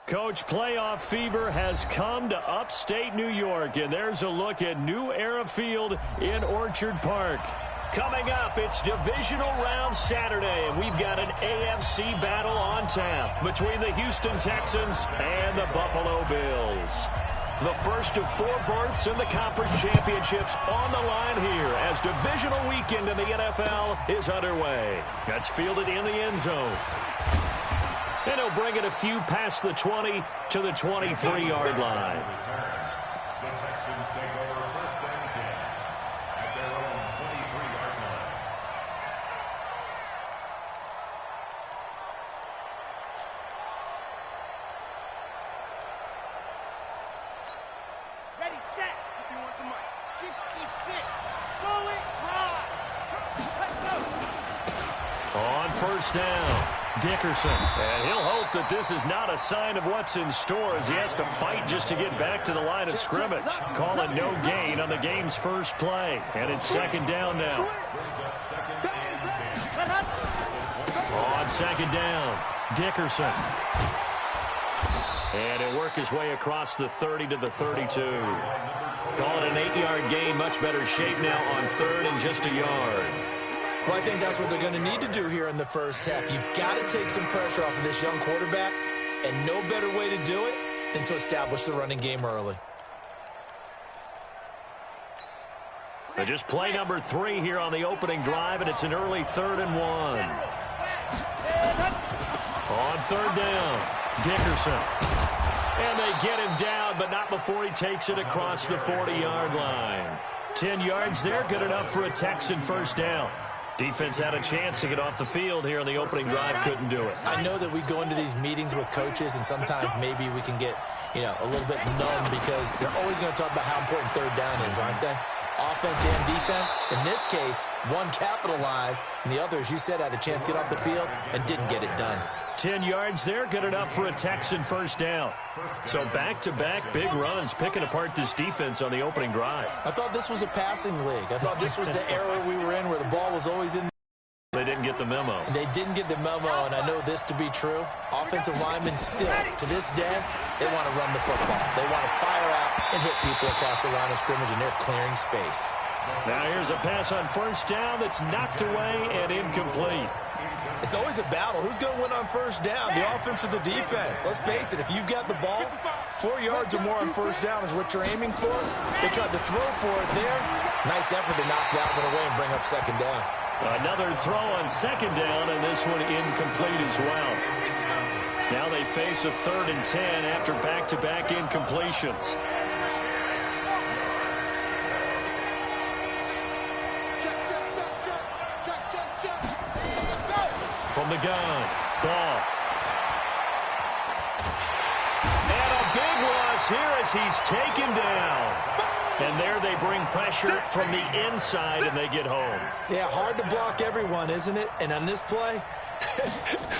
Coach, playoff fever has come to upstate New York, and there's a look at New Era Field in Orchard Park. Coming up, it's divisional round Saturday, and we've got an AFC battle on tap between the Houston Texans and the Buffalo Bills. The first of 4 berths in the conference championships on the line here as divisional weekend in the NFL is underway. That's fielded in the end zone. And he'll bring it a few past the 20 to the 23-yard line. The Texans take over first and 10 at their own 23-yard line. Ready, set. If you want the money. 66. Bullet drive. Let's go. On first down, Dickerson. And he'll hope that this is not a sign of what's in store as he has to fight just to get back to the line of scrimmage. Call it no gain on the game's first play. And it's second down now. On second down, Dickerson. And he'll work his way across the 30 to the 32. Call it an 8-yard gain. Much better shape now on third and just a yard. Well, I think that's what they're going to need to do here in the first half. You've got to take some pressure off of this young quarterback, and no better way to do it than to establish the running game early. So just play number 3 here on the opening drive, and it's an early 3rd and 1. On third down, Dickerson. And they get him down, but not before he takes it across the 40-yard line. 10 yards there, good enough for a Texan first down. Defense had a chance to get off the field here on the opening drive, couldn't do it. I know that we go into these meetings with coaches, and sometimes maybe we can get, a little bit numb because they're always going to talk about how important third down is, aren't they? Offense and defense. In this case, one capitalized, and the other, as you said, had a chance to get off the field and didn't get it done. 10 yards there, good enough for a Texan first down. So back-to-back big runs, picking apart this defense on the opening drive. I thought this was a passing league. I thought this was the era we were in where the ball was always in. They didn't get the memo. They didn't get the memo, and I know this to be true. Offensive linemen still, to this day, they want to run the football. They want to fire out and hit people across the line of scrimmage, and they're clearing space. Now here's a pass on first down that's knocked away and incomplete. It's always a battle. Who's going to win on first down, the offense or the defense? Let's face it, if you've got the ball, 4 yards or more on first down is what you're aiming for. They tried to throw for it there. Nice effort to knock that one away and bring up second down. Another throw on second down, and this one incomplete as well. Now they face a 3rd and 10 after back-to-back incompletions. From the gun, ball. And a big loss here as he's taken down. And there they bring pressure from the inside, and they get home. Yeah, hard to block everyone, isn't it? And on this play,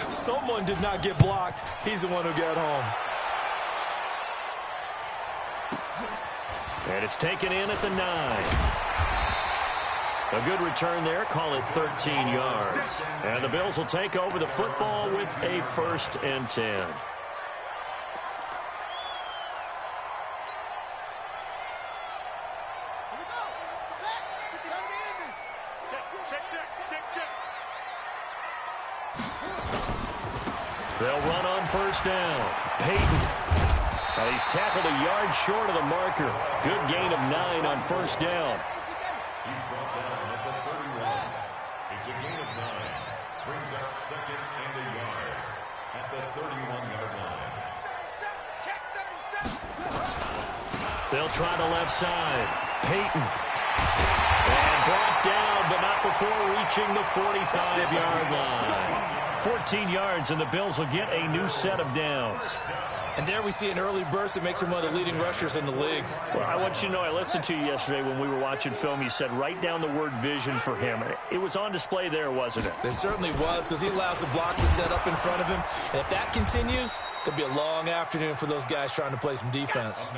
someone did not get blocked. He's the one who got home. And it's taken in at the 9. A good return there, call it 13 yards. And the Bills will take over the football with a 1st and 10. They'll run on first down. Peyton. Now he's tackled a yard short of the marker. Good gain of 9 on first down. He's brought down at the 31. It's a gain of 9. Brings up 2nd and a yard at the 31-yard line. They'll try the left side. Peyton. And brought down, but not before reaching the 45-yard line. 14 yards, and the Bills will get a new set of downs. And there we see an early burst that makes him one of the leading rushers in the league. Well, I want you to know, I listened to you yesterday when we were watching film. You said write down the word vision for him. It was on display there, wasn't it? It certainly was, because he allows the blocks to set up in front of him. And if that continues, it'll be a long afternoon for those guys trying to play some defense.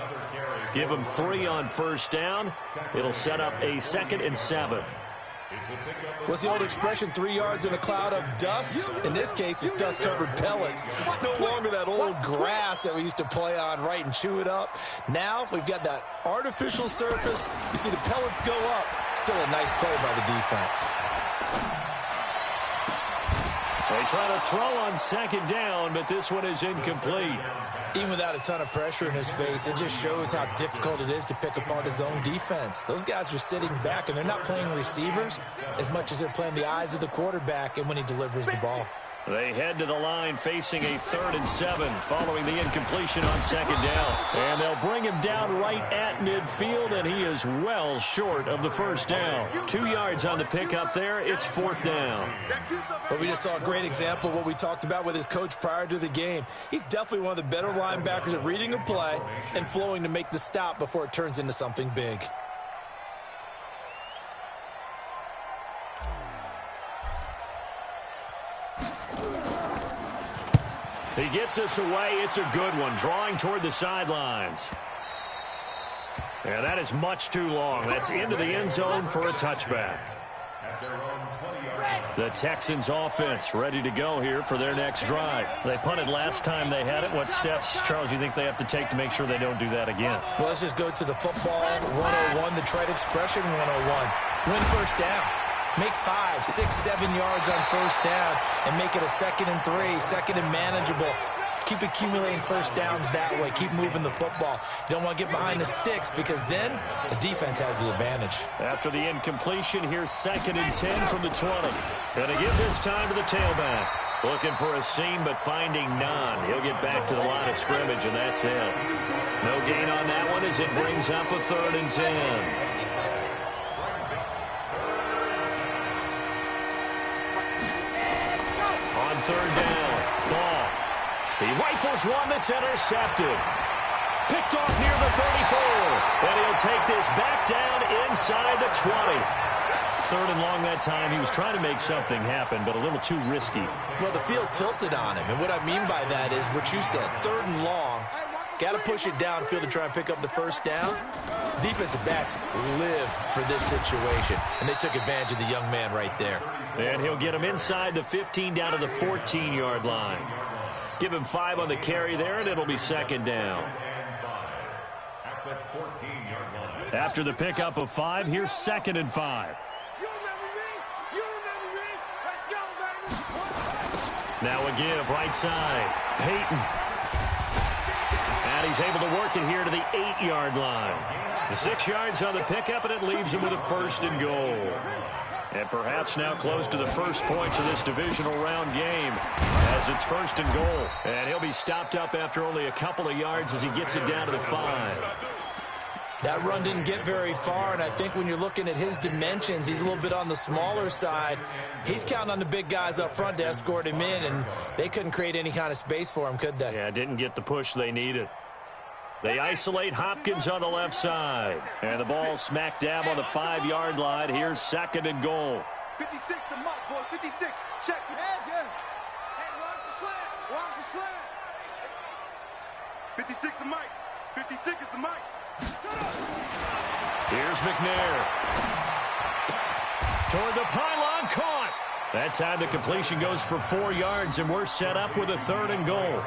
Give him 3 on first down. It'll set up a 2nd and 7. What's the old expression, 3 yards in a cloud of dust? In this case, it's dust-covered pellets. It's no longer that old grass that we used to play on, right, and chew it up. Now we've got that artificial surface. You see the pellets go up. Still a nice play by the defense. They try to throw on second down, but this one is incomplete. Even without a ton of pressure in his face, it just shows how difficult it is to pick apart his own defense. Those guys are sitting back, and they're not playing receivers as much as they're playing the eyes of the quarterback and when he delivers the ball. They head to the line facing a 3rd and 7 following the incompletion on second down. And they'll bring him down right at midfield, and he is well short of the first down. 2 yards on the pickup there. It's 4th down. But we just saw a great example of what we talked about with his coach prior to the game. He's definitely one of the better linebackers at reading a play and flowing to make the stop before it turns into something big. He gets us away. It's a good one, drawing toward the sidelines. Yeah, that is much too long. That's into the end zone for a touchback. The Texans offense ready to go here for their next drive. They punted last time they had it. What steps, Charles, you think they have to take to make sure they don't do that again? Well, let's just go to the football 101, the trite expression 101. Win first down. Make 5, 6, 7 yards on first down and make it a 2nd and 3, 2nd and manageable. Keep accumulating first downs that way. Keep moving the football. You don't want to get behind the sticks because then the defense has the advantage. After the incompletion, here's 2nd and 10 from the 20. Going to give this time to the tailback. Looking for a seam, but finding none. He'll get back to the line of scrimmage, and that's it. No gain on that one as it brings up a 3rd and 10. On 3rd down, ball. He rifles one that's intercepted. Picked off near the 34. And he'll take this back down inside the 20. 3rd and long that time. He was trying to make something happen, but a little too risky. Well, the field tilted on him. And what I mean by that is what you said. 3rd and long. Got to push it downfield to try and pick up the first down. Defensive backs live for this situation. And they took advantage of the young man right there. And he'll get him inside the 15 down to the 14-yard line. Give him 5 on the carry there, and it'll be 2nd down. After the pickup of 5, here's 2nd and 5. Now a give, right side. Peyton. And he's able to work it here to the 8-yard line. The 6 yards on the pickup, and it leaves him with a 1st and goal. And perhaps now close to the first points of this divisional round game as it's 1st and goal. And he'll be stopped up after only a couple of yards as he gets it down to the 5. That run didn't get very far, and I think when you're looking at his dimensions, he's a little bit on the smaller side. He's counting on the big guys up front to escort him in, and they couldn't create any kind of space for him, could they? Yeah, didn't get the push they needed. They isolate Hopkins on the left side. And the ball smack dab on the 5-yard line. Here's 2nd and goal. 56 to Mike, boys. 56. Check. Hey, watch the slant. Watch the slant. 56 to Mike. 56 is the Mike. Here's McNair. Toward the pylon, caught. That time the completion goes for 4 yards, and we're set up with a 3rd and goal.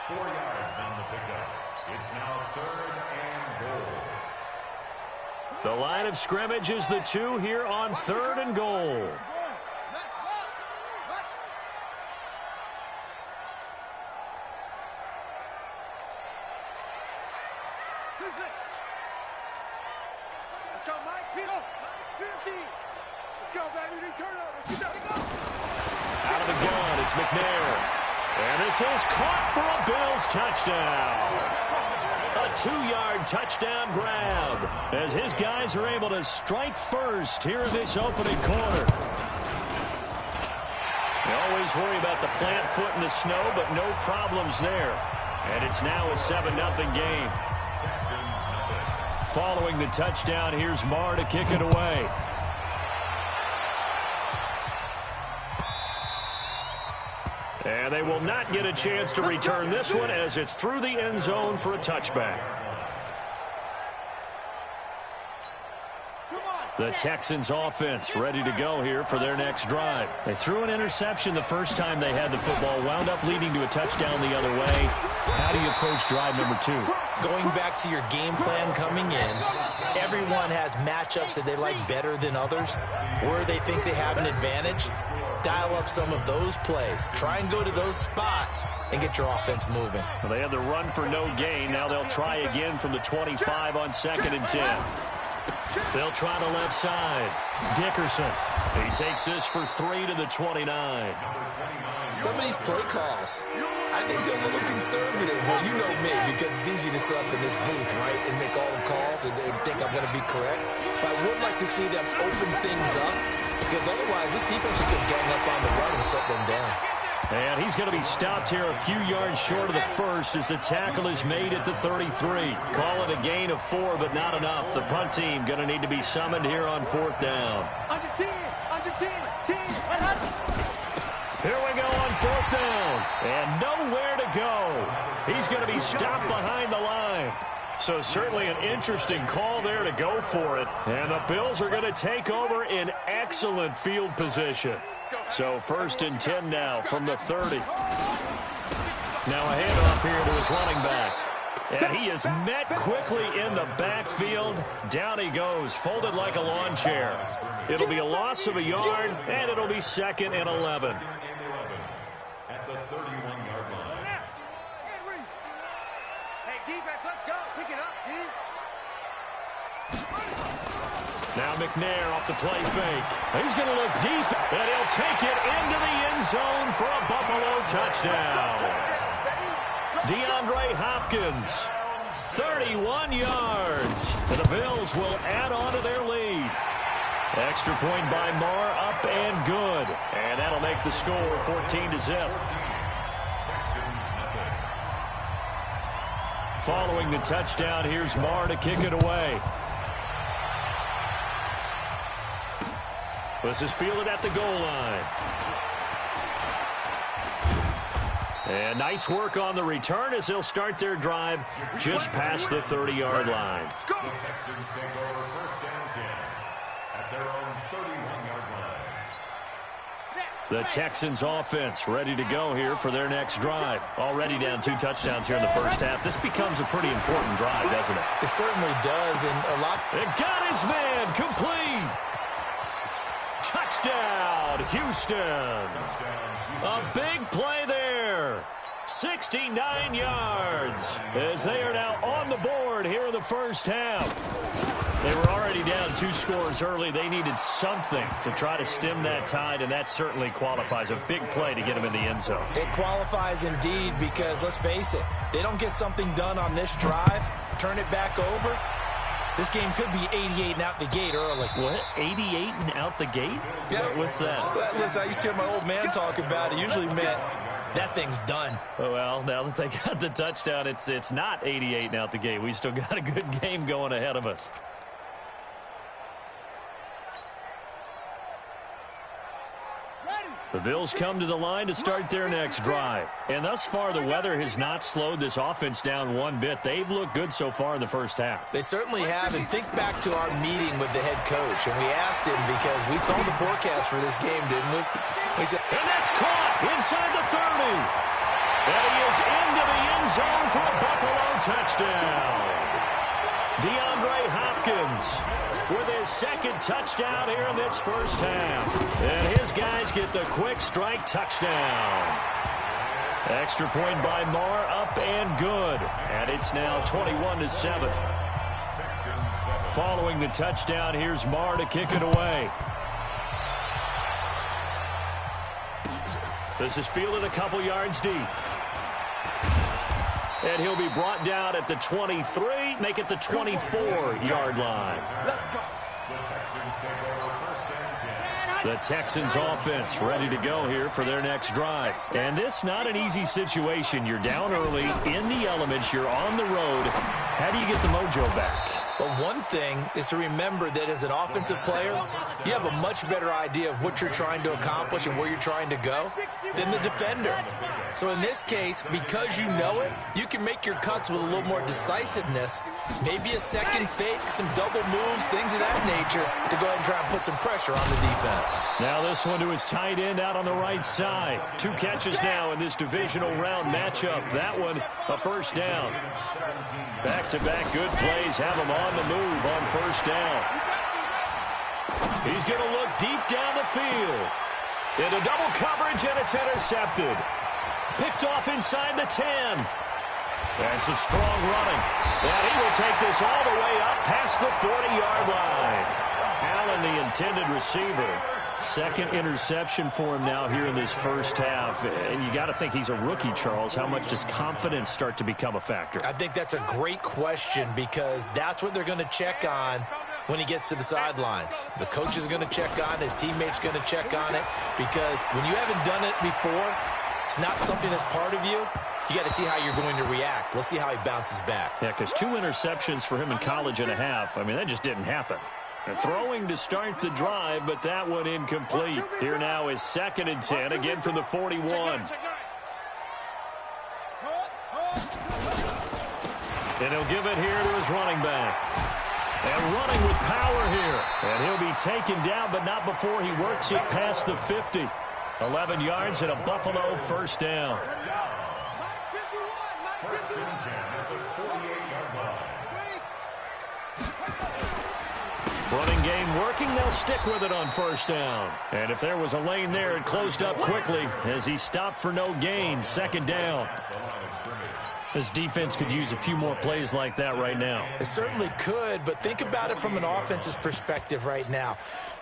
4 yards on the pickup. It's now 3rd and goal. The line of scrimmage is the 2 here on 3rd and goal. Let's go, Mike. Tito. 50. Let's go, baby. Return over. Go. Out of the gun, it's McNair. And this is caught for a Bills touchdown. A 2-yard touchdown grab as his guys are able to strike first here in this opening quarter. You always worry about the plant foot in the snow, but no problems there. And it's now a 7-0 game. Following the touchdown, here's Marr to kick it away. And they will not get a chance to return this one as it's through the end zone for a touchback. Come on, The Texans offense ready to go here for their next drive. They threw an interception the first time they had the football, wound up leading to a touchdown the other way. How do you approach drive number 2? Going back to your game plan coming in, everyone has matchups that they like better than others, where they think they have an advantage. Dial up some of those plays. Try and go to those spots and get your offense moving. Well, they had the run for no gain. Now they'll try again from the 25 on 2nd and 10. They'll try the left side. Dickerson. He takes this for 3 to the 29. Some of these play calls, I think they're a little conservative. Well, you know me, because it's easy to sit up in this booth, right, and make all the calls and think I'm going to be correct. But I would like to see them open things up, because otherwise this defense is going to gang up on the run and shut them down. And he's going to be stopped here a few yards short of the first as the tackle is made at the 33. Call it a gain of 4, but not enough. The punt team going to need to be summoned here on 4th down. Under 10, 10. What happened? Here we go on 4th down. And nowhere to go. He's going to be stopped behind the line. So certainly an interesting call there to go for it. And the Bills are going to take over in excellent field position. So 1st and 10 now from the 30. Now a handoff here to his running back. And he is met quickly in the backfield. Down he goes, folded like a lawn chair. It'll be a loss of a yard, and it'll be 2nd and 11. At the 31-yard line. Hey, defense, let's go. Pick it up, dude. Now McNair off the play fake. He's going to look deep, and he'll take it into the end zone for a Buffalo touchdown. DeAndre Hopkins, 31 yards. And the Bills will add on to their lead. Extra point by Marr, up and good. And that'll make the score 14-0. Following the touchdown, here's Marr to kick it away. This is fielded at the goal line. And nice work on the return as they'll start their drive just past the 30-yard line. The Texans take over 1st and 10 at their own 31-yard line. The Texans offense ready to go here for their next drive. Already down 2 touchdowns here in the first half. This becomes a pretty important drive, doesn't it? It certainly does, and a lot. It got his man complete. Touchdown, Houston. A big play there. 69 yards as they are now on the board here in the first half. They were already down 2 scores early. They needed something to try to stem that tide, and that certainly qualifies. A big play to get them in the end zone. It qualifies indeed because, let's face it, they don't get something done on this drive, turn it back over, this game could be 88 and out the gate early. What? 88 and out the gate? Yeah. What's that? Well, listen, I used to hear my old man talk about it. Usually meant that thing's done. Well, now that they got the touchdown, it's not 88 and out the gate. We still got a good game going ahead of us. The Bills come to the line to start their next drive. And thus far, the weather has not slowed this offense down one bit. They've looked good so far in the first half. They certainly have. And think back to our meeting with the head coach. And we asked him because we saw the forecast for this game, didn't we? We said, and that's caught inside the 30. And he is into the end zone for a Buffalo touchdown. DeAndre Hopkins with his 2nd touchdown here in this first half. And his guys get the quick strike touchdown. Extra point by Marr, up and good. And it's now 21-7. Following the touchdown, here's Marr to kick it away. This is fielded a couple yards deep. And he'll be brought down at the 23, make it the 24-yard line. The Texans offense ready to go here for their next drive. And this not an easy situation. You're down early, in the elements, you're on the road. How do you get the mojo back? Well, one thing is to remember that as an offensive player, you have a much better idea of what you're trying to accomplish and where you're trying to go than the defender. So in this case, because you know it, you can make your cuts with a little more decisiveness. Maybe a second fake, some double moves, things of that nature to go ahead and try and put some pressure on the defense. Now this one to his tight end out on the right side. 2 catches now in this divisional round matchup. That one, a first down. Back-to-back good plays have him on the move on first down. He's going to look deep down the field. Into double coverage, and it's intercepted. Picked off inside the 10. And some strong running. And he will take this all the way up past the 40-yard line. Allen, the intended receiver. Second interception for him now here in this first half. And you got to think he's a rookie, Charles. How much does confidence start to become a factor? I think that's a great question because that's what they're going to check on when he gets to the sidelines. The coach is going to check on, his teammates going to check on it, because when you haven't done it before, it's not something that's part of you. You got to see how you're going to react. Let's see how he bounces back. Yeah, because 2 interceptions for him in college and a half. I mean, that just didn't happen. They're throwing to start the drive, but that one incomplete. Here now is 2nd and 10, again from the 41. And he'll give it here to his running back. And running with power here. And he'll be taken down, but not before he works it past the 50. 11 yards and a Buffalo first down. Running game working. They'll stick with it on first down. And if there was a lane there, it closed up quickly as he stopped for no gain. 2nd down. This defense could use a few more plays like that right now. It certainly could, but think about it from an offense's perspective right now.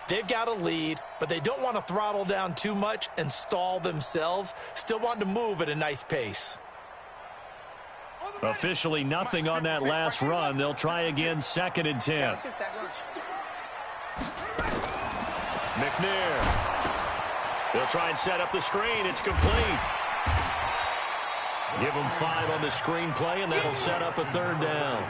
They've got a lead, but they don't want to throttle down too much and stall themselves. Still want to move at a nice pace. Officially nothing on that last run. They'll try again, 2nd and 10. McNair. They'll try and set up the screen. It's complete. Give them 5 on the screen play, and that'll set up a 3rd down.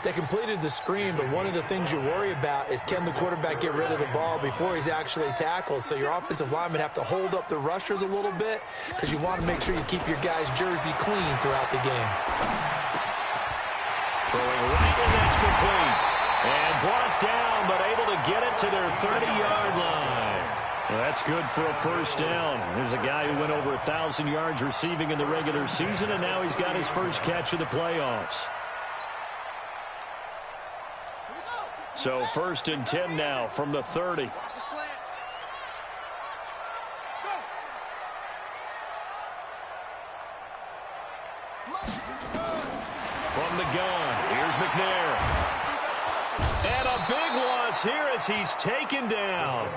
They completed the screen, but one of the things you worry about is can the quarterback get rid of the ball before he's actually tackled? So your offensive linemen have to hold up the rushers a little bit because you want to make sure you keep your guy's jersey clean throughout the game. Throwing right, and that's complete. And brought down, but able to get it to their 30-yard line. Well, that's good for a first down. There's a guy who went over 1,000 yards receiving in the regular season, and now he's got his first catch of the playoffs. So 1st and 10 now from the 30. From the gun, here's McNair. And a big loss here as he's taken down.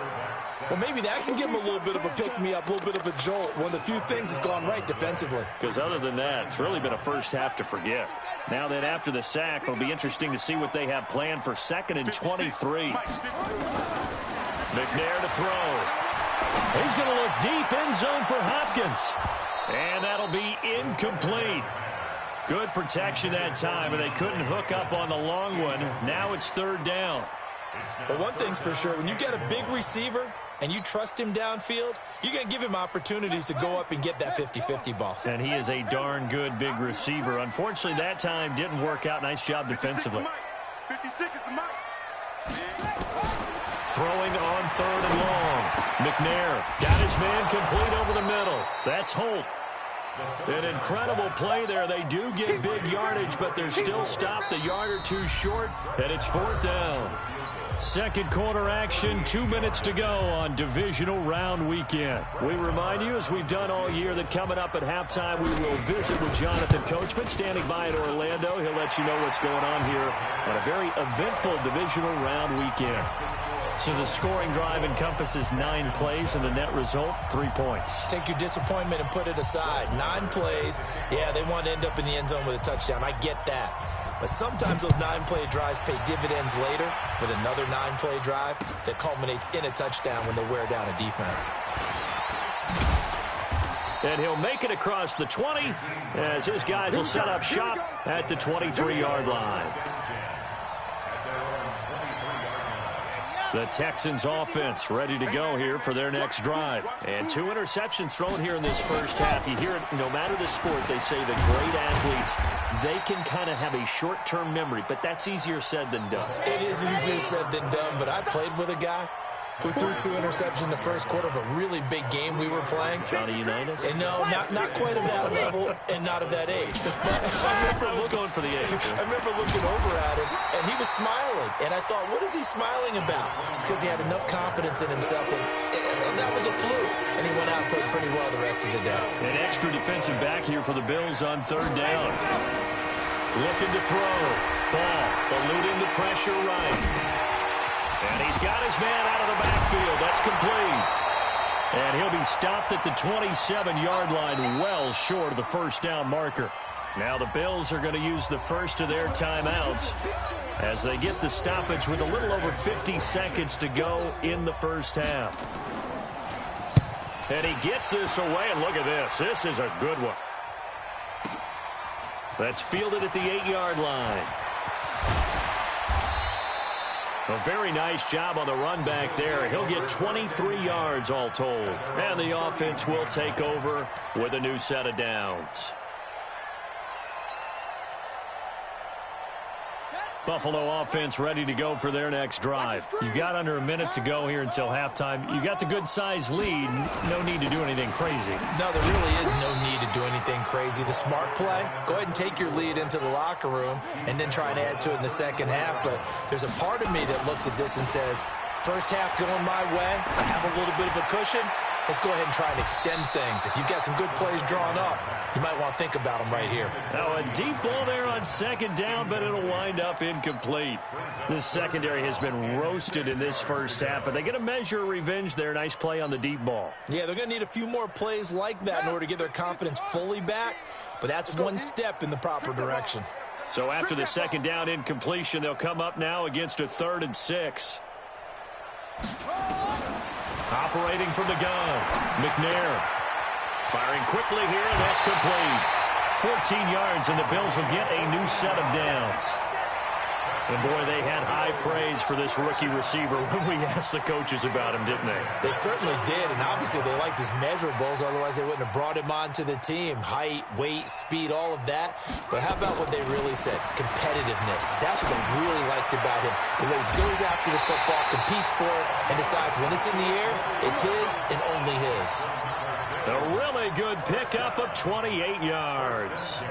Well, maybe that can give him a little bit of a pick-me-up, a little bit of a jolt. One of the few things that's gone right defensively. Because other than that, it's really been a first half to forget. Now then, after the sack, it'll be interesting to see what they have planned for 2nd and 23. McNair to throw. He's going to look deep, end zone for Hopkins. And that'll be incomplete. Good protection that time, and they couldn't hook up on the long one. Now it's 3rd down. But one thing's for sure, when you get a big receiver and you trust him downfield, you're going to give him opportunities to go up and get that 50-50 ball. And he is a darn good big receiver. Unfortunately, that time didn't work out. Nice job defensively. Throwing on 3rd and long. McNair got his man complete over the middle. That's Holt. An incredible play there. They do get big yardage, but they're still stopped a yard or 2 short, and it's 4th down. 2nd quarter action, 2 minutes to go on divisional round weekend. We remind you, as we've done all year, that coming up at halftime, we will visit with Jonathan Coachman, standing by in Orlando. He'll let you know what's going on here on a very eventful divisional round weekend. So the scoring drive encompasses 9 plays, and the net result, 3 points. Take your disappointment and put it aside. 9 plays. Yeah, they want to end up in the end zone with a touchdown. I get that. But sometimes those 9-play drives pay dividends later with another 9-play drive that culminates in a touchdown when they wear down a defense. And he'll make it across the 20 as his guys will set up shop at the 23-yard line. The Texans offense ready to go here for their next drive. And 2 interceptions thrown here in this first half. You hear it, no matter the sport, they say the great athletes, they can kind of have a short-term memory, but that's easier said than done. It is easier said than done, but I played with a guy who threw 2 interceptions in the first quarter of a really big game we were playing. Johnny Unitas? And no, not quite of that level and not of that age. But I was going for the age. I remember looking over at him, and he was smiling. And I thought, what is he smiling about? It's because he had enough confidence in himself that that was a fluke. And he went out and played pretty well the rest of the day. An extra defensive back here for the Bills on 3rd down. Looking to throw. Ball eluding the pressure right. And he's got his man out of the backfield. That's complete. And he'll be stopped at the 27-yard line, well short of the first down marker. Now the Bills are going to use the first of their timeouts as they get the stoppage with a little over 50 seconds to go in the first half. And he gets this away, and look at this. This is a good one. That's fielded at the 8-yard line. A very nice job on the run back there. He'll get 23 yards all told. And the offense will take over with a new set of downs. Buffalo offense ready to go for their next drive. You've got under a minute to go here until halftime. You got the good-sized lead. No need to do anything crazy. No, there really is no need to do anything crazy. The smart play, go ahead and take your lead into the locker room and then try and add to it in the second half. But there's a part of me that looks at this and says, first half going my way, I have a little bit of a cushion. Let's go ahead and try and extend things. If you've got some good plays drawn up, you might want to think about them right here. Now a deep ball there on 2nd down, but it'll wind up incomplete. This secondary has been roasted in this first half, but they get a measure of revenge there. Nice play on the deep ball. Yeah, they're going to need a few more plays like that in order to get their confidence fully back, but that's one step in the proper direction. So after the 2nd down incompletion, they'll come up now against a 3rd and 6. Operating from the gun, McNair. Firing quickly here, and that's complete. 14 yards, and the Bills will get a new set of downs. And, boy, they had high praise for this rookie receiver when we asked the coaches about him, didn't they? They certainly did, and obviously they liked his measurables. Otherwise, they wouldn't have brought him onto the team. Height, weight, speed, all of that. But how about what they really said? Competitiveness. That's what they really liked about him. The way he goes after the football, competes for it, and decides when it's in the air, it's his and only his. A really good pickup of 28 yards.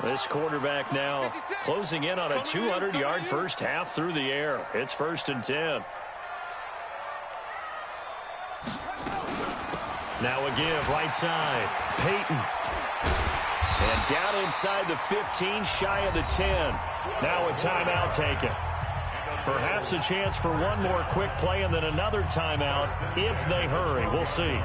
This quarterback now closing in on a 200-yard first half through the air. It's 1st and 10. Now a give right side. Peyton. And down inside the 15, shy of the 10. Now a timeout taken. Perhaps a chance for one more quick play and then another timeout if they hurry. We'll see.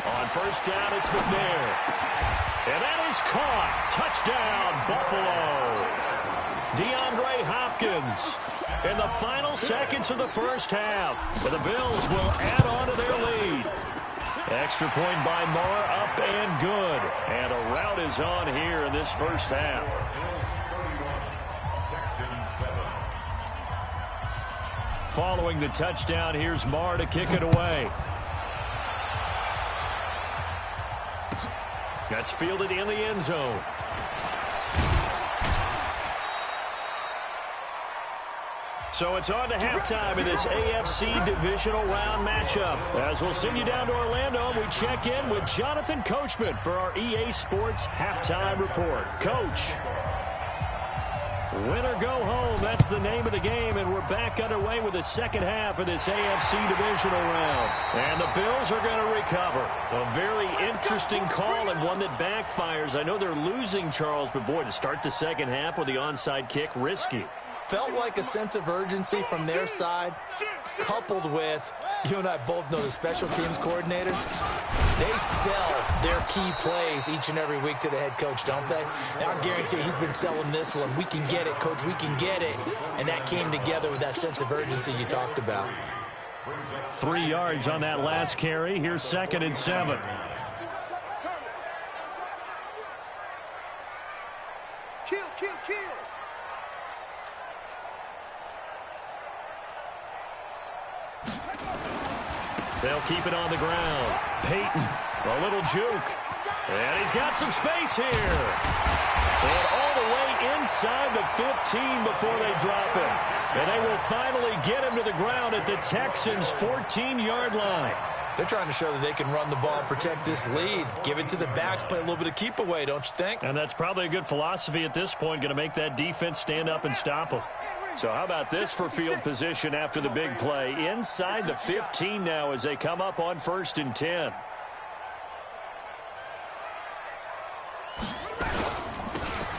On 1st down, it's McNair. And that is caught. Touchdown, Buffalo. DeAndre Hopkins in the final seconds of the first half. But the Bills will add on to their lead. Extra point by Moore, up and good. And a rout is on here in this first half. Following the touchdown, here's Moore to kick it away. That's fielded in the end zone. So it's on to halftime in this AFC divisional round matchup. As we'll send you down to Orlando, we check in with Jonathan Coachman for our EA Sports Halftime Report. Coach. Win or go home, that's the name of the game, and we're back underway with the second half of this AFC divisional round. And the Bills are going to recover. A very interesting call and one that backfires. I know they're losing, Charles, but boy, to start the second half with the onside kick, risky. Felt like a sense of urgency from their side, coupled with, you and I both know the special teams coordinators. They sell their key plays each and every week to the head coach, don't they? And I guarantee he's been selling this one. We can get it, coach, we can get it. And that came together with that sense of urgency you talked about. 3 yards on that last carry. Here's 2nd and 7. Kill, kill, kill. They'll keep it on the ground. Peyton, a little juke. And he's got some space here. And all the way inside the 15 before they drop him. And they will finally get him to the ground at the Texans' 14-yard line. They're trying to show that they can run the ball and protect this lead. Give it to the backs, play a little bit of keep away, don't you think? And that's probably a good philosophy at this point, going to make that defense stand up and stop them. So how about this for field position after the big play? Inside the 15 now as they come up on 1st and 10.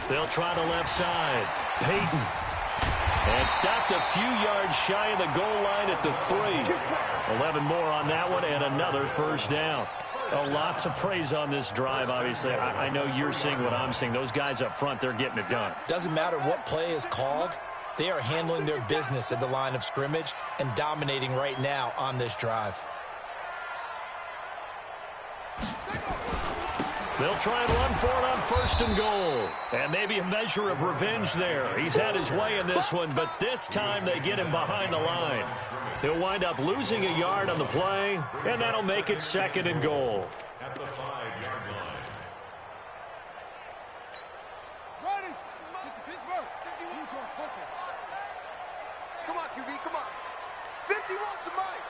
They'll try the left side. Peyton. And stopped a few yards shy of the goal line at the 3. 11 more on that one and another first down. A lot to praise on this drive, obviously. I know you're seeing what I'm seeing. Those guys up front, they're getting it done. Doesn't matter what play is called. They are handling their business at the line of scrimmage and dominating right now on this drive. They'll try and run for it on 1st and goal. And maybe a measure of revenge there. He's had his way in this one, but this time they get him behind the line. He'll wind up losing a yard on the play, and that'll make it 2nd and goal. At the 5-yard line. Ready? Pittsburgh. 51. Come on, QB, come on. 51's the mic.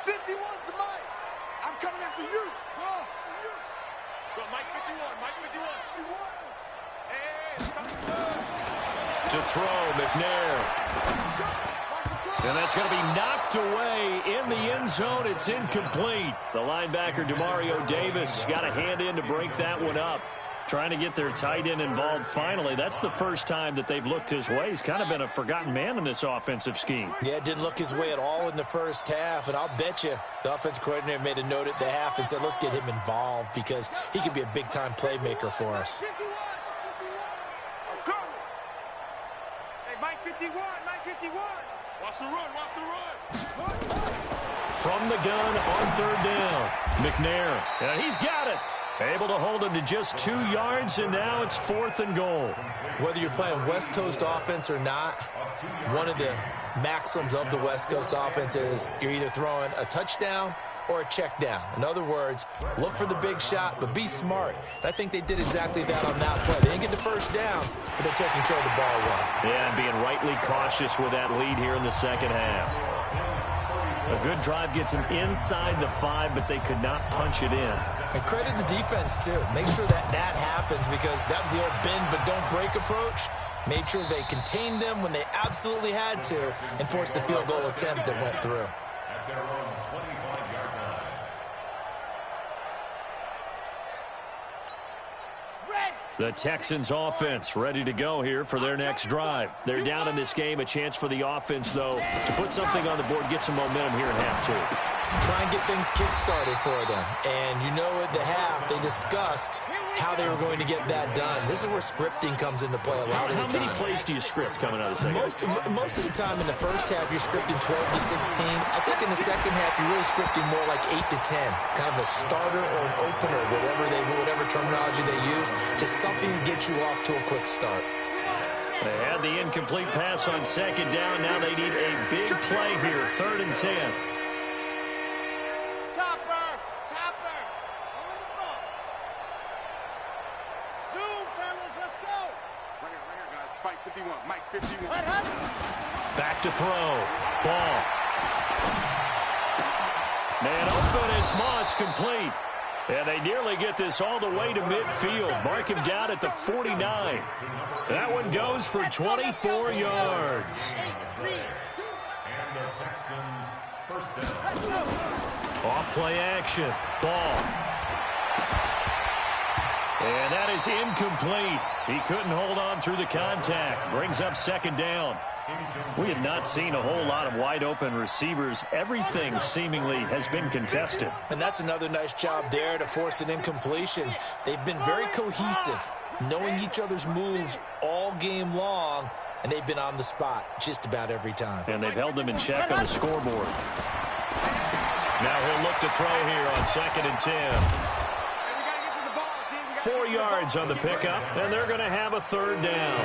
51's the mic. I'm coming after you. Go, Mike 51, Mike 51. Hey, To throw, McNair. And that's going to be knocked away in the end zone. It's incomplete. The linebacker, Demario Davis, got a hand in to break that one up. Trying to get their tight end involved finally. That's the first time that they've looked his way. He's kind of been a forgotten man in this offensive scheme. Yeah, it didn't look his way at all in the first half, and I'll bet you the offense coordinator made a note at the half and said, let's get him involved because he could be a big-time playmaker for us. 51. Hey, Mike 51, Mike 51. Watch the run, watch the run. From the gun on 3rd down, McNair. And he's got it. Able to hold him to just 2 yards, and now it's 4th and goal. Whether you're playing West Coast offense or not, one of the maxims of the West Coast offense is you're either throwing a touchdown or a check down. In other words, look for the big shot, but be smart. And I think they did exactly that on that play. They didn't get the first down, but they're taking care of the ball well. Yeah, and being rightly cautious with that lead here in the second half. A good drive gets them inside the 5, but they could not punch it in. And credit the defense, too. Make sure that that happens because that was the old bend but don't break approach. Made sure they contained them when they absolutely had to and forced the field goal attempt that went through. At their own 25-yard line. The Texans offense ready to go here for their next drive. They're down in this game. A chance for the offense, though, to put something on the board, get some momentum here in half 2. Try and get things kick-started for them. And you know at the half, they discussed how they were going to get that done. This is where scripting comes into play a lot of the time. How many plays do you script coming out of the second? Most of the time in the first half, you're scripting 12 to 16. I think in the second half, you're really scripting more like 8 to 10. Kind of a starter or an opener, whatever terminology they use. Just something to get you off to a quick start. They had the incomplete pass on 2nd down. Now they need a big play here, 3rd and 10. Mike 51. Back to throw. Ball. Man open, it's Moss complete. And they nearly get this all the way to midfield. Mark him down at the 49. That one goes for 24 yards. And the Texans first down. Off play action. Ball. And that is incomplete. He couldn't hold on through the contact. Brings up 2nd down. We have not seen a whole lot of wide-open receivers. Everything seemingly has been contested. And that's another nice job there to force an incompletion. They've been very cohesive, knowing each other's moves all game long, and they've been on the spot just about every time. And they've held them in check on the scoreboard. Now he'll look to throw here on 2nd and 10. 4 yards on the pickup, and they're going to have a 3rd down.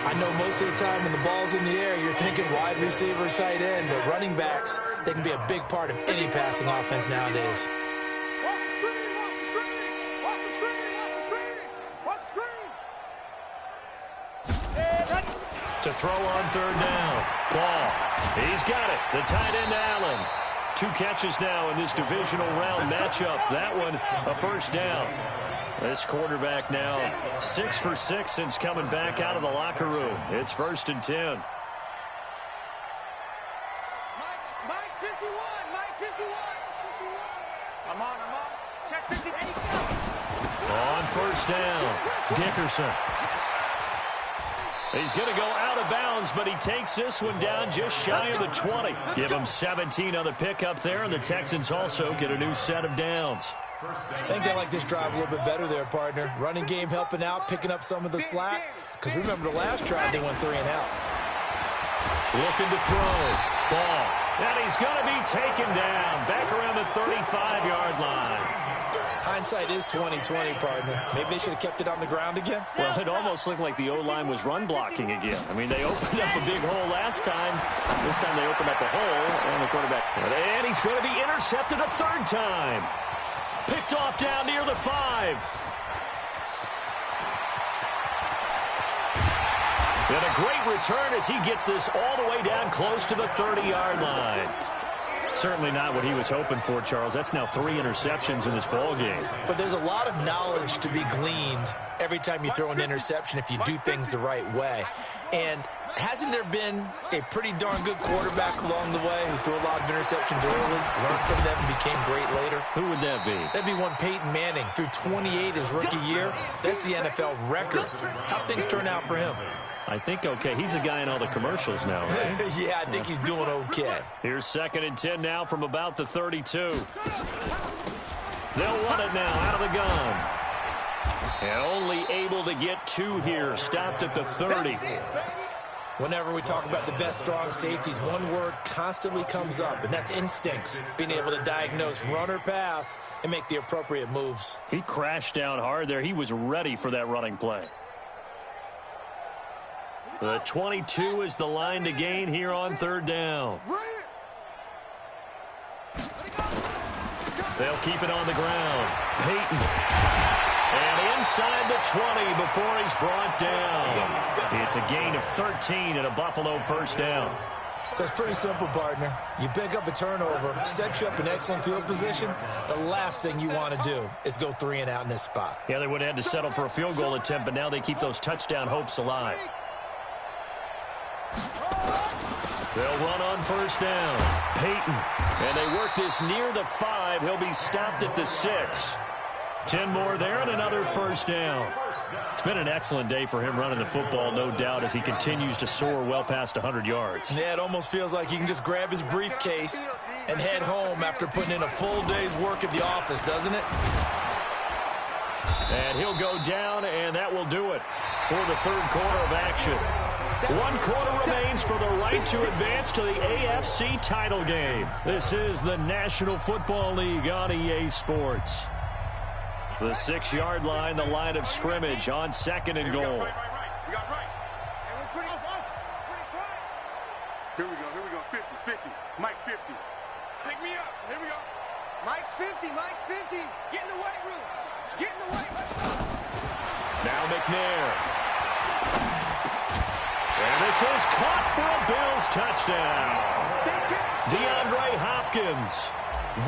I know most of the time when the ball's in the air, you're thinking wide receiver, tight end, but running backs, they can be a big part of any passing offense nowadays. To throw on 3rd down. Ball. He's got it. The tight end, Allen. 2 catches now in this divisional round matchup. That one, a 1st down. This quarterback now 6 for 6 since coming back out of the locker room. It's 1st and 10. Mike 51. Mike 51. I'm on. Check 50. On 1st down, Dickerson. He's going to go out of bounds, but he takes this one down just shy of the 20. Give him 17 on the pickup there, and the Texans also get a new set of downs. I think they like this drive a little bit better there, partner. Running game helping out, picking up some of the slack. Because remember the last drive, they went 3 and out. Looking to throw. Ball. And he's going to be taken down. Back around the 35-yard line. Hindsight is 20/20, partner. Maybe they should have kept it on the ground again. Well, it almost looked like the O-line was run blocking again. I mean, they opened up a big hole last time. This time they opened up a hole, and the quarterback. And he's going to be intercepted a 3rd time. Picked off down near the 5. And a great return as he gets this all the way down close to the 30-yard line. Certainly not what he was hoping for, Charles. That's now 3 interceptions in this ball game. But there's a lot of knowledge to be gleaned every time you throw an interception if you do things the right way. And hasn't there been a pretty darn good quarterback along the way who threw a lot of interceptions early, learned from them, and became great later? Who would that be? That'd be one Peyton Manning. Threw 28 his rookie year. That's the NFL record. How'd things turn out for him? I think okay. He's a guy in all the commercials now, right? Yeah, I think he's doing okay. Here's 2nd and 10 now from about the 32. They'll run it now out of the gun. And only able to get 2 here. Stopped at the 30. Whenever we talk about the best strong safeties, one word constantly comes up, and that's instincts. Being able to diagnose run or pass and make the appropriate moves. He crashed down hard there. He was ready for that running play. The 22 is the line to gain here on 3rd down. They'll keep it on the ground. Peyton. And inside the 20 before he's brought down. It's a gain of 13 and a Buffalo 1st down. So it's pretty simple, partner. You pick up a turnover, set you up in excellent field position. The last thing you want to do is go 3 and out in this spot. Yeah, they would have had to settle for a field goal attempt, but now they keep those touchdown hopes alive. They'll run on 1st down. Peyton. And they work this near the 5. He'll be stopped at the 6. 10 more there and another 1st down. It's been an excellent day for him running the football, no doubt, as he continues to soar well past 100 yards. Yeah, it almost feels like he can just grab his briefcase and head home after putting in a full day's work at the office, doesn't it? And he'll go down, and that will do it for the 3rd quarter of action. 1 quarter remains for the right to advance to the AFC title game. This is the National Football League on EA Sports. The 6-yard line, the line of scrimmage on 2nd and goal. Here we go. 50. Mike 50. Pick me up. Here we go. Mike's 50. Get in the weight room. Let's go. Now McNair. And this is caught for a Bills touchdown. DeAndre Hopkins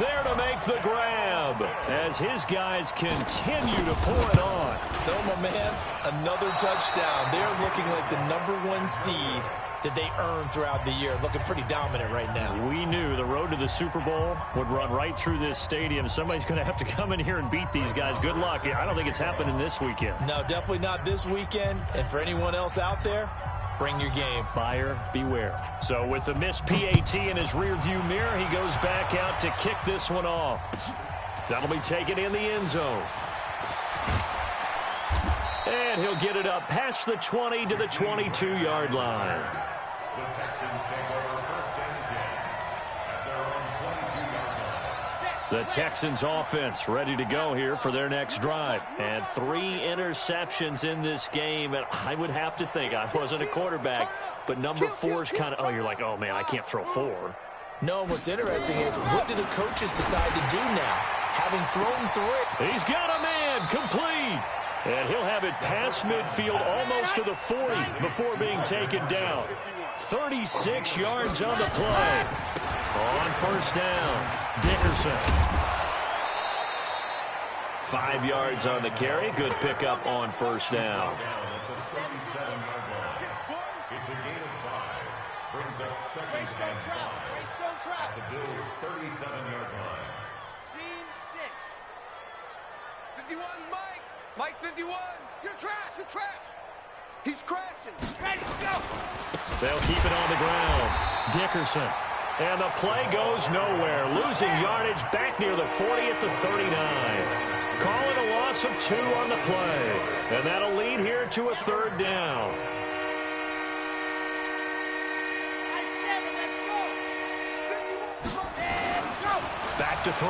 there to make the grab as his guys continue to pour it on. So, my man, another touchdown. They're looking like the #1 seed that they earned throughout the year. Looking pretty dominant right now. We knew the road to the Super Bowl would run right through this stadium. Somebody's going to have to come in here and beat these guys. Good luck. I don't think it's happening this weekend. No, definitely not this weekend. And for anyone else out there, Bring your game. Buyer beware. So with the missed PAT in his rearview mirror, he goes back out to kick this one off. That'll be taken in the end zone. And he'll get it up past the 20 to the 22-yard line. The Texans take over first and 10 at their own 22-yard line. The Texans offense ready to go here for their next drive. And 3 interceptions in this game. And I would have to think, I wasn't a quarterback, but number 4 is kind of, oh, you're like, oh, man, I can't throw 4. No, what's interesting is what do the coaches decide to do now? Having thrown 3. He's got a man complete. And he'll have it past midfield almost to the 40 before being taken down. 36 yards on the play. On first down, Dickerson. 5 yards on the carry. Good pickup on first down. It's a gain of 5. Brings up second and 5 at the Bills' 37-yard line. Scene 6. 51, Mike. Mike 51. You're trash. You're trash. He's crashing. Ready to go. They'll keep it on the ground. Dickerson. And the play goes nowhere. Losing yardage back near the 40 at the 39. Call it a loss of 2 on the play. And that'll lead here to a third down. Back to throw.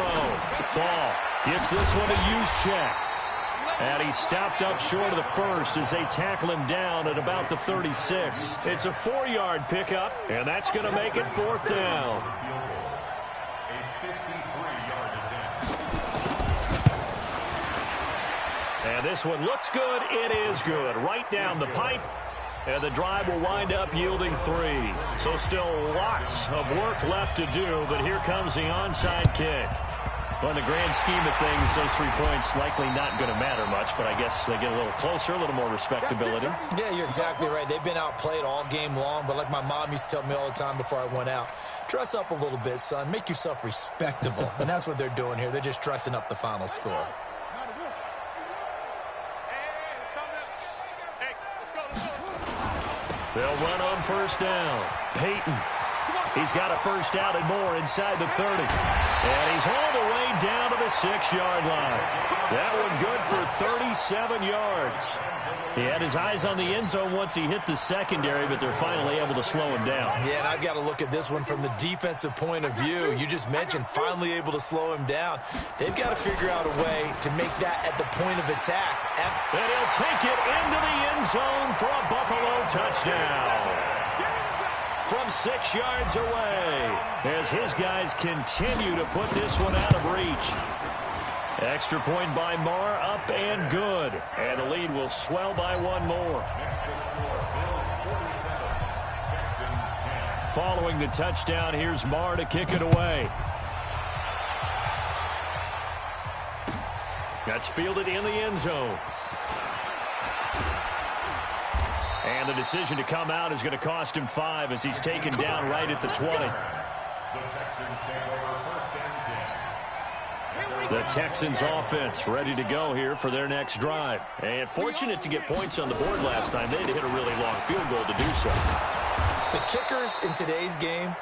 Ball gets this one to Juszczyk. And he's stopped up short of the first as they tackle him down at about the 36. It's a 4-yard pickup, and that's going to make it fourth down. A 53-yard attempt. And this one looks good. It is good. Right down the pipe. And the drive will wind up yielding 3. So still lots of work left to do, but here comes the onside kick. Well, in the grand scheme of things, those 3 points likely not going to matter much, but I guess they get a little closer, a little more respectability. Yeah, you're exactly right. They've been outplayed all game long, but like my mom used to tell me all the time before I went out, dress up a little bit, son. Make yourself respectable. And that's what they're doing here. They're just dressing up the final score. They'll run on first down. Peyton. He's got a first down and more inside the 30. And he's all the way down to the 6-yard line. That one good for 37 yards. He had his eyes on the end zone once he hit the secondary, but they're finally able to slow him down. Yeah, and I've got to look at this one from the defensive point of view. You just mentioned finally able to slow him down. They've got to figure out a way to make that at the point of attack. And he'll take it into the end zone for a Buffalo touchdown. From 6 yards away, as his guys continue to put this one out of reach. Extra point by Marr, up and good. And the lead will swell by 1 more. Following the touchdown, here's Marr to kick it away. That's fielded in the end zone. And the decision to come out is going to cost him 5 as he's taken down right at the 20. The Texans take over first and 10. The Texans offense ready to go here for their next drive. And fortunate to get points on the board last time. They had to hit a really long field goal to do so. The kickers in today's game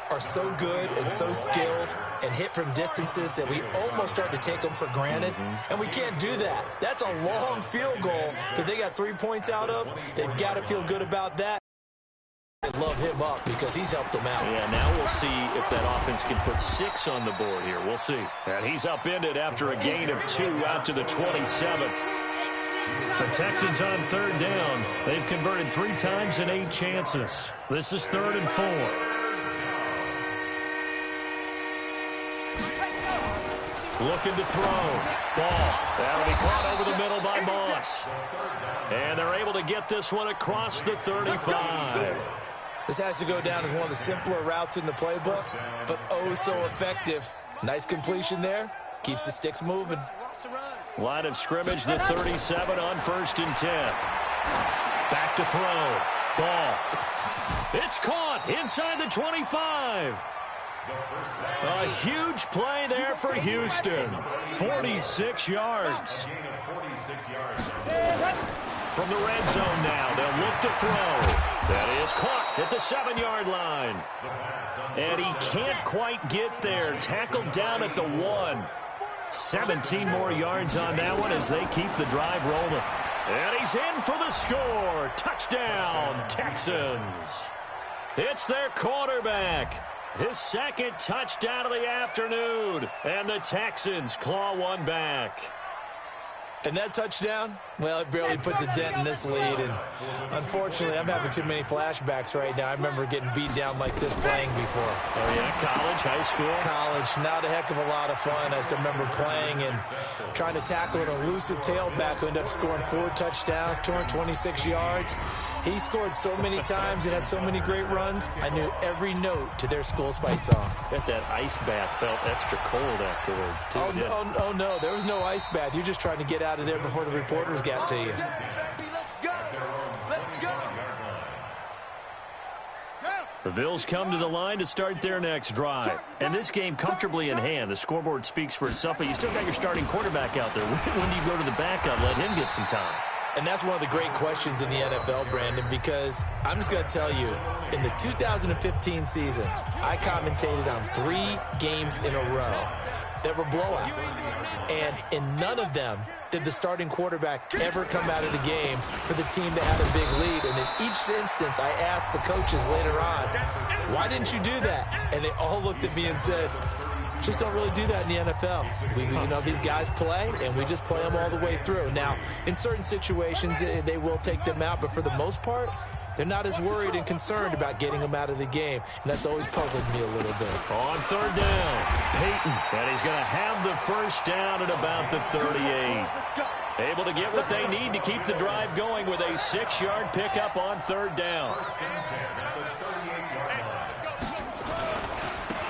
are so good and so skilled and hit from distances that we almost start to take them for granted. And we can't do that. That's a long field goal that they got 3 points out of. They've got to feel good about that. I love him up because he's helped them out. Yeah, now we'll see if that offense can put 6 on the board here. We'll see. And he's upended after a gain of 2 out to the 27. The Texans on third down. They've converted 3 times in 8 chances. This is 3rd and 4. Looking to throw. Ball. That'll be caught over the middle by Moss. And they're able to get this one across the 35. This has to go down as one of the simpler routes in the playbook, but oh so effective. Nice completion there. Keeps the sticks moving. Line of scrimmage, the 37 on 1st and 10. Back to throw. Ball. It's caught inside the 25. A huge play there for Houston. 46 yards. From the red zone now, they'll look to throw. That is caught at the 7-yard line. And he can't quite get there. Tackled down at the 1. 17 more yards on that one as they keep the drive rolling. And he's in for the score. Touchdown, Texans. It's their quarterback. His second touchdown of the afternoon. And the Texans claw one back. And that touchdown, well, it barely puts a dent in this lead. And unfortunately, I'm having too many flashbacks right now. I remember getting beat down like this playing before. Oh, yeah? College, high school? College. Not a heck of a lot of fun. I still remember playing and trying to tackle an elusive tailback who ended up scoring 4 touchdowns, 226 yards. He scored so many times and had so many great runs, I knew every note to their school's fight song. Bet that ice bath felt extra cold afterwards, too. Oh, no, there was no ice bath. You're just trying to get out of there before the reporters got to you. The Bills come to the line to start their next drive. And this game comfortably in hand. The scoreboard speaks for itself, but you still got your starting quarterback out there. When do you go to the backup, let him get some time? And that's one of the great questions in the NFL, Brandon, because I'm just going to tell you, in the 2015 season, I commentated on 3 games in a row that were blowouts. And in none of them did the starting quarterback ever come out of the game for the team that had a big lead. And in each instance, I asked the coaches later on, why didn't you do that? And they all looked at me and said, just don't really do that in the NFL. These guys play, and we just play them all the way through. Now, in certain situations, they will take them out, but for the most part, they're not as worried and concerned about getting them out of the game, and that's always puzzled me a little bit. On third down, Peyton, and he's going to have the first down at about the 38. Able to get what they need to keep the drive going with a 6-yard pickup on third down.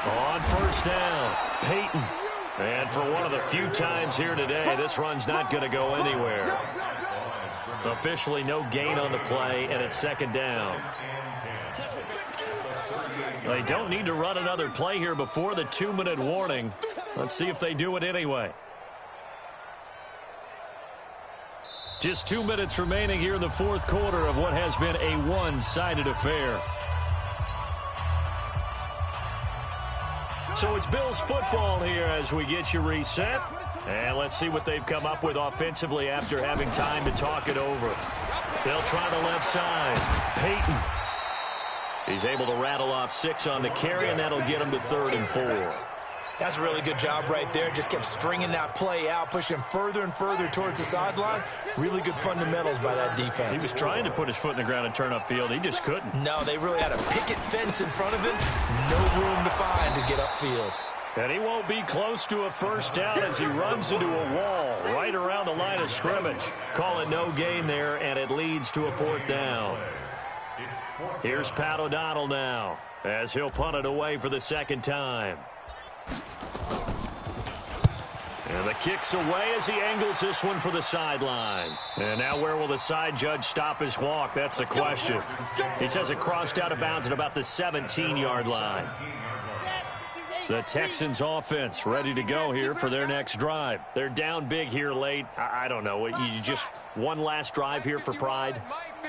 On first down, Peyton. And for one of the few times here today, this run's not going to go anywhere. Officially no gain on the play, and it's second down. They don't need to run another play here before the 2-minute warning. Let's see if they do it anyway. Just 2 minutes remaining here in the fourth quarter of what has been a one-sided affair. So it's Bills football here as we get you reset. And let's see what they've come up with offensively after having time to talk it over. They'll try the left side. Peyton. He's able to rattle off 6 on the carry, and that'll get him to 3rd and 4. That's a really good job right there. Just kept stringing that play out, pushing him further and further towards the sideline. Really good fundamentals by that defense. He was trying to put his foot in the ground and turn upfield. He just couldn't. No, they really had a picket fence in front of him. No room to find to get upfield. And he won't be close to a first down as he runs into a wall right around the line of scrimmage. Call it no gain there, and it leads to a 4th down. Here's Pat O'Donnell now as he'll punt it away for the 2nd time. And the kick's away as he angles this one for the sideline. And now where will the side judge stop his walk? That's the question. He says it crossed out of bounds at about the 17-yard line. The Texans offense ready to go here for their next drive. They're down big here late. I don't know. You just one last drive here for pride?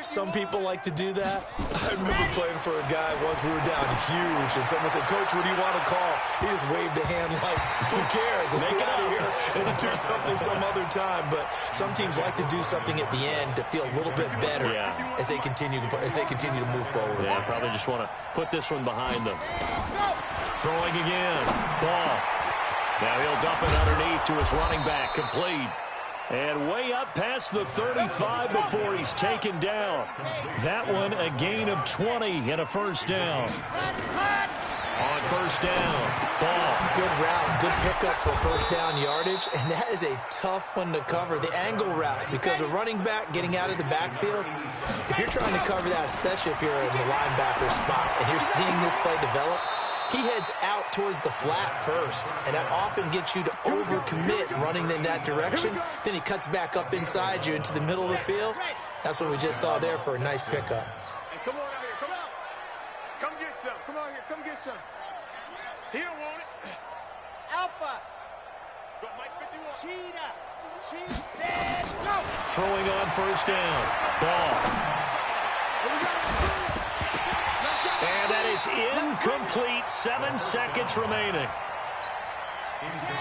Some people like to do that. I remember playing for a guy once. We were down huge, and someone said, "Coach, what do you want to call?" He just waved a hand like, who cares? Let's get out of here and do something some other time. But some teams like to do something at the end to feel a little bit better as they continue to move forward. Yeah, probably just want to put this one behind them. Throwing again. Ball. Now he'll dump it underneath to his running back. Complete. And way up past the 35 before he's taken down. That one a gain of 20 and a first down. On first down, Ball. Good route, good pickup for first down yardage, and that is a tough one to cover. The angle route, because a running back getting out of the backfield, if you're trying to cover that, especially if you're in the linebacker spot, and you're seeing this play develop, he heads out towards the flat first, and that often gets you to overcommit running in that direction. Then he cuts back up inside you into the middle of the field. That's what we just saw there for a nice pickup. Hey, come on out here. Come out. Come get some. Come out here. Come get some. He don't want it. Alpha. Go, Mike 51. Cheetah. Cheetah said go. Throwing on first down. Ball. is incomplete. 7 seconds remaining.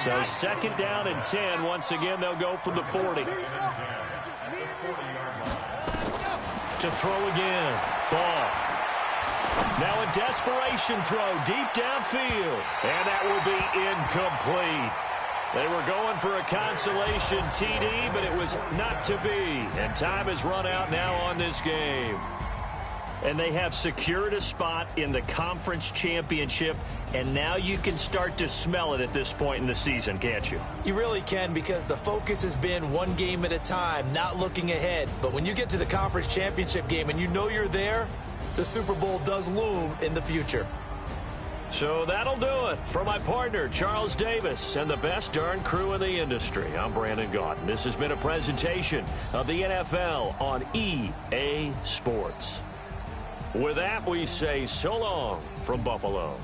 So second down and 10. Once again, they'll go from the 40. To throw again. Ball. Now a desperation throw deep downfield. And that will be incomplete. They were going for a consolation TD, but it was not to be. And time has run out now on this game. And they have secured a spot in the conference championship, and now you can start to smell it at this point in the season, can't you? You really can, because the focus has been one game at a time, not looking ahead. But when you get to the conference championship game and you know you're there, the Super Bowl does loom in the future. So that'll do it. For my partner, Charles Davis, and the best darn crew in the industry, I'm Brandon Gaudin. This has been a presentation of the NFL on EA Sports. With that, we say so long from Buffalo.